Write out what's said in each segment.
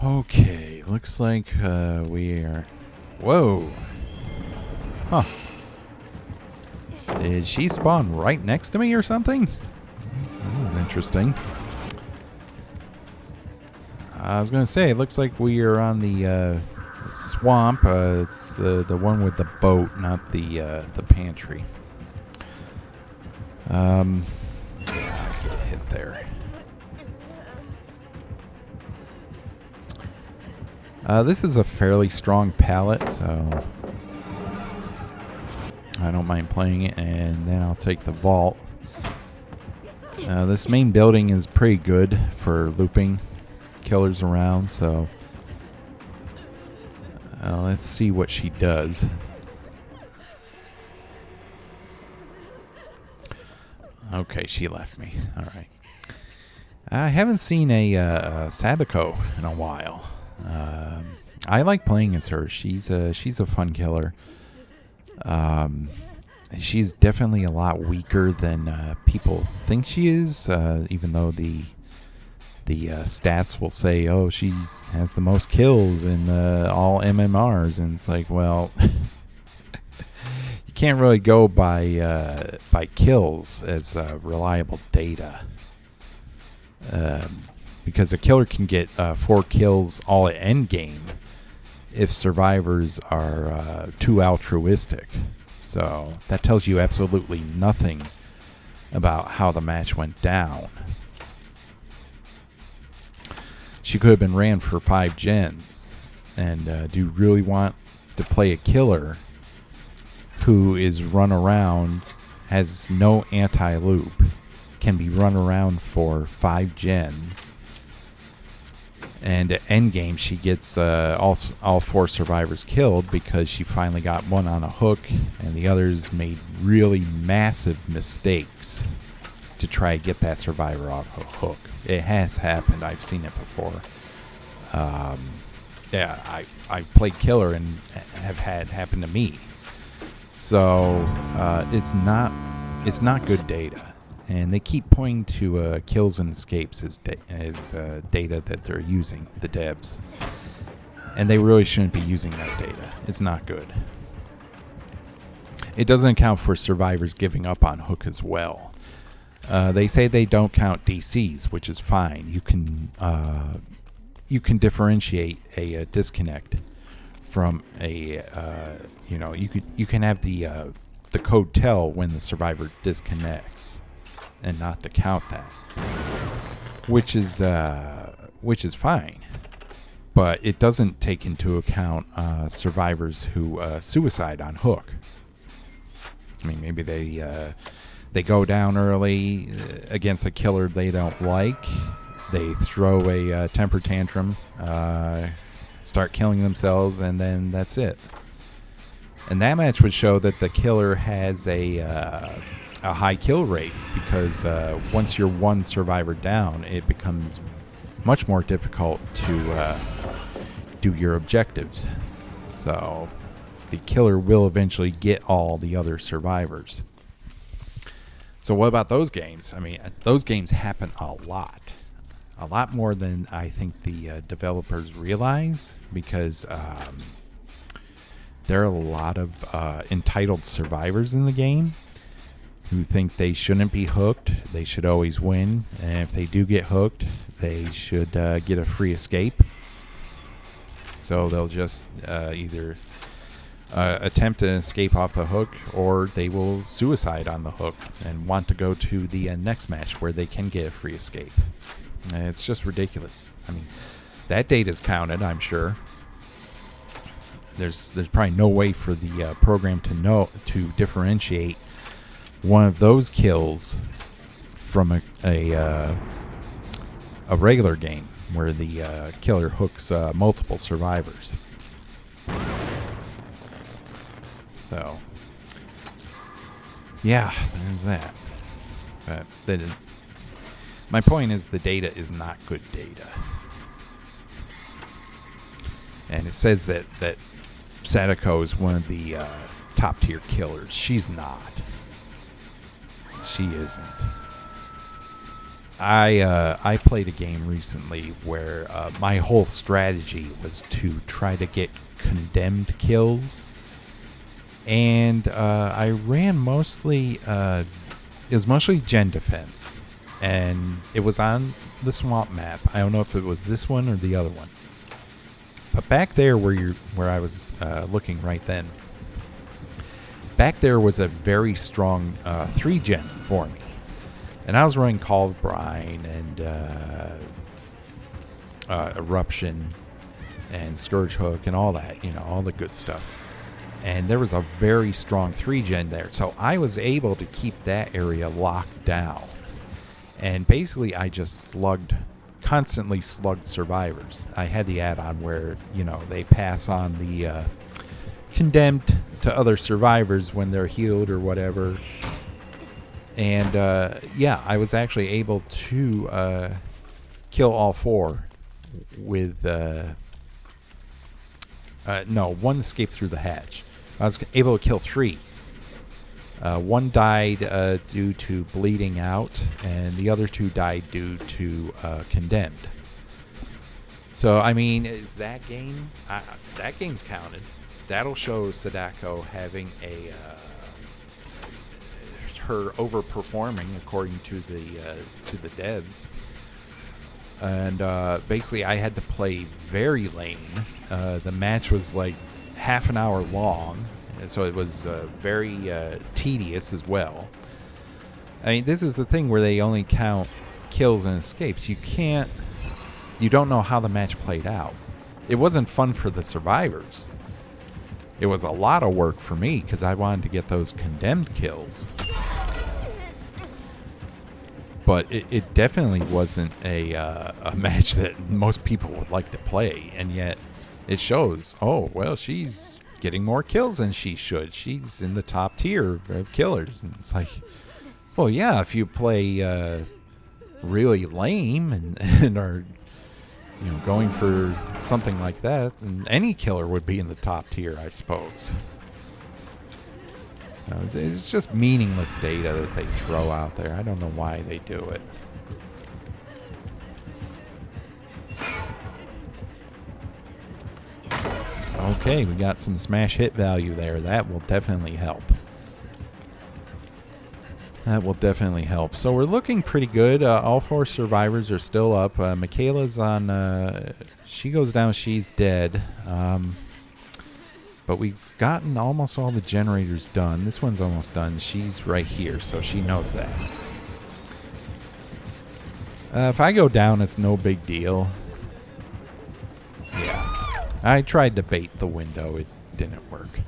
Okay, looks like we are... Whoa! Huh. Did she spawn right next to me or something? This is interesting. I was going to say, it looks like we are on the swamp. It's the one with the boat, not the pantry. I get hit there. This is a fairly strong palette, so I don't mind playing it, and then I'll take the vault. This main building is pretty good for looping killers around, so let's see what she does. Okay, she left me. All right. I haven't seen a Sadako in a while. I like playing as her. She's a fun killer. She's definitely a lot weaker than people think she is. Even though the stats will say, "Oh, she has the most kills in all MMRs," and it's like, well, you can't really go by kills as reliable data. Because a killer can get 4 kills all at end game if survivors are too altruistic. So that tells you absolutely nothing about how the match went down. She could have been ran for 5 gens. And do you really want to play a killer who is run around, has no anti-loop, can be run around for 5 gens, and at endgame she gets all 4 survivors killed because she finally got one on a hook and the others made really massive mistakes to try to get that survivor off a hook. It has happened. I've seen it before. Yeah, I played killer and have had happen to me. So it's not good data. And they keep pointing to kills and escapes as data that they're using, the devs. And they really shouldn't be using that data. It's not good. It doesn't account for survivors giving up on hook as well. They say they don't count DCs, which is fine. You can differentiate a disconnect from a you can have the code tell when the survivor disconnects, and not to count that, which is fine, but it doesn't take into account survivors who suicide on hook. I mean, maybe they go down early against a killer they don't like. They throw a temper tantrum, start killing themselves, and then that's it. And that match would show that the killer has a high kill rate, because once you're one survivor down, it becomes much more difficult to do your objectives. So the killer will eventually get all the other survivors. So what about those games? I mean, those games happen a lot more than I think the developers realize, because there are a lot of entitled survivors in the game who think they shouldn't be hooked. They should always win. And if they do get hooked, they should get a free escape. So they'll just either attempt to escape off the hook, or they will suicide on the hook and want to go to the next match where they can get a free escape. It's just ridiculous. I mean, that data's counted, I'm sure. There's probably no way for the program to differentiate one of those kills from a regular game where the killer hooks multiple survivors. So, yeah, there's that. But my point is, the data is not good data. And it says that Sadako is one of the top tier killers. She's not. She isn't. I played a game recently where my whole strategy was to try to get condemned kills, and I ran mostly it was mostly gen defense, and it was on the swamp map. I don't know if it was this one or the other one, but back there where I was looking right then, back there was a very strong 3-gen for me. And I was running Call of Brine and Eruption and Scourge Hook and all that, all the good stuff. And there was a very strong 3-gen there. So I was able to keep that area locked down. And basically I just constantly slugged survivors. I had the add-on where, they pass on the condemned to other survivors when they're healed or whatever. And, I was actually able to kill all 4 with... one escaped through the hatch. I was able to kill 3. 1 died due to bleeding out, and the other 2 died due to condemned. So, I mean, is that game... that game's counted. That'll show Sadako having a... her overperforming according to the devs, and basically I had to play very lane. The match was like half an hour long, so it was very tedious as well. I mean, this is the thing where they only count kills and escapes. You don't know how the match played out. It wasn't fun for the survivors. It was a lot of work for me because I wanted to get those condemned kills. But it definitely wasn't a match that most people would like to play. And yet it shows, oh, well, she's getting more kills than she should. She's in the top tier of killers. And it's like, well, yeah, if you play really lame and are going for something like that, then any killer would be in the top tier, I suppose. It's just meaningless data that they throw out there. I don't know why they do it. Okay, we got some smash hit value there. That will definitely help. That will definitely help. So we're looking pretty good. All 4 survivors are still up. Michaela's on... she goes down, she's dead. But we've gotten almost all the generators done. This one's almost done. She's right here, so she knows that. If I go down, it's no big deal. Yeah. I tried to bait the window. It didn't work.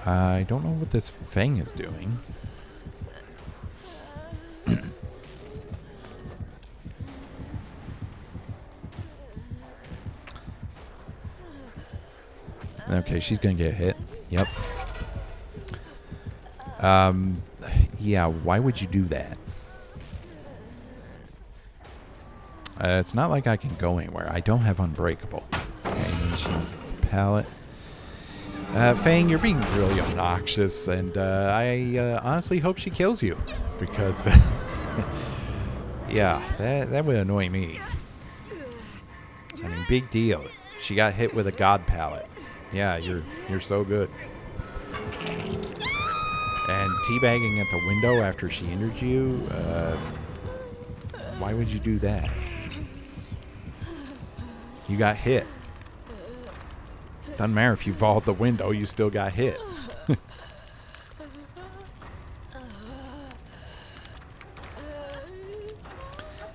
I don't know what this Feng is doing. Okay, she's gonna get hit. Yep. Yeah, why would you do that? It's not like I can go anywhere. I don't have Unbreakable. Okay, and she's pallet. Fang, you're being really obnoxious, and I honestly hope she kills you, because yeah, that would annoy me. I mean, big deal. She got hit with a god pallet. Yeah, you're so good. And teabagging at the window after she injured you, why would you do that? You got hit. Doesn't matter if you vaulted the window, you still got hit.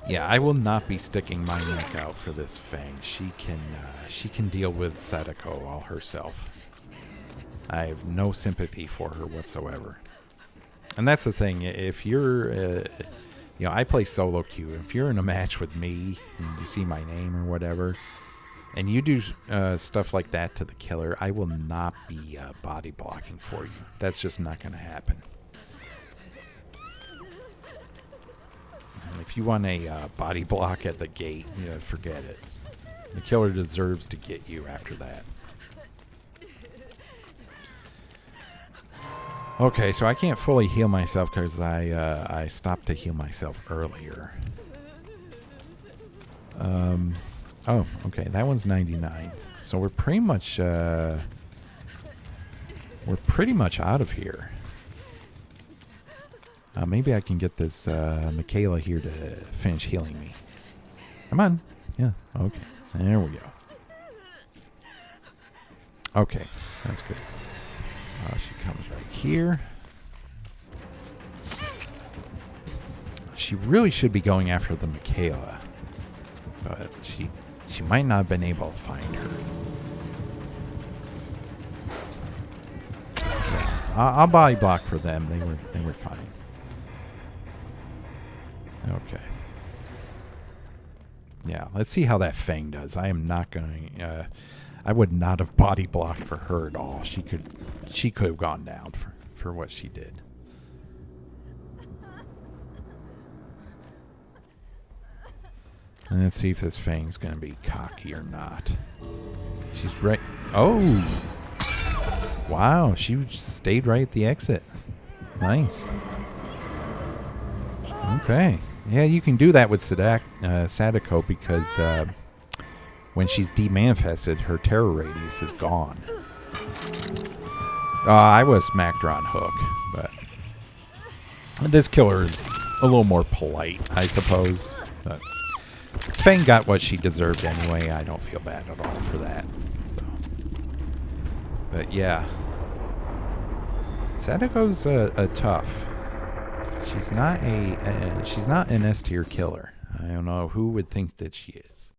Yeah, I will not be sticking my neck out for this Fang. She can deal with Sadako all herself. I have no sympathy for her whatsoever. And that's the thing. If you're, I play solo queue. If you're in a match with me and you see my name or whatever, and you do stuff like that to the killer, I will not be body blocking for you. That's just not going to happen. If you want a body block at the gate, forget it. The killer deserves to get you after that. Okay, so I can't fully heal myself because I stopped to heal myself earlier. Oh, okay, that one's 99. So we're pretty much out of here. Maybe I can get this Michaela here to finish healing me. Come on. Yeah, okay. There we go. Okay, that's good. She comes right here. She really should be going after the Michaela. But she might not have been able to find her. Yeah, I'll body block for them. They were fine. Okay. Yeah, let's see how that Fang does. I am not going. I would not have body blocked for her at all. She could have gone down for what she did. And let's see if this Fang's going to be cocky or not. She's right. Oh! Wow, she stayed right at the exit. Nice. Okay. Yeah, you can do that with Sadako because when she's demanifested, her terror radius is gone. I was smacked her on hook, but this killer is a little more polite, I suppose. But Fang got what she deserved anyway. I don't feel bad at all for that. So, but yeah, Sadako's a tough. She's not an S tier killer. I don't know who would think that she is.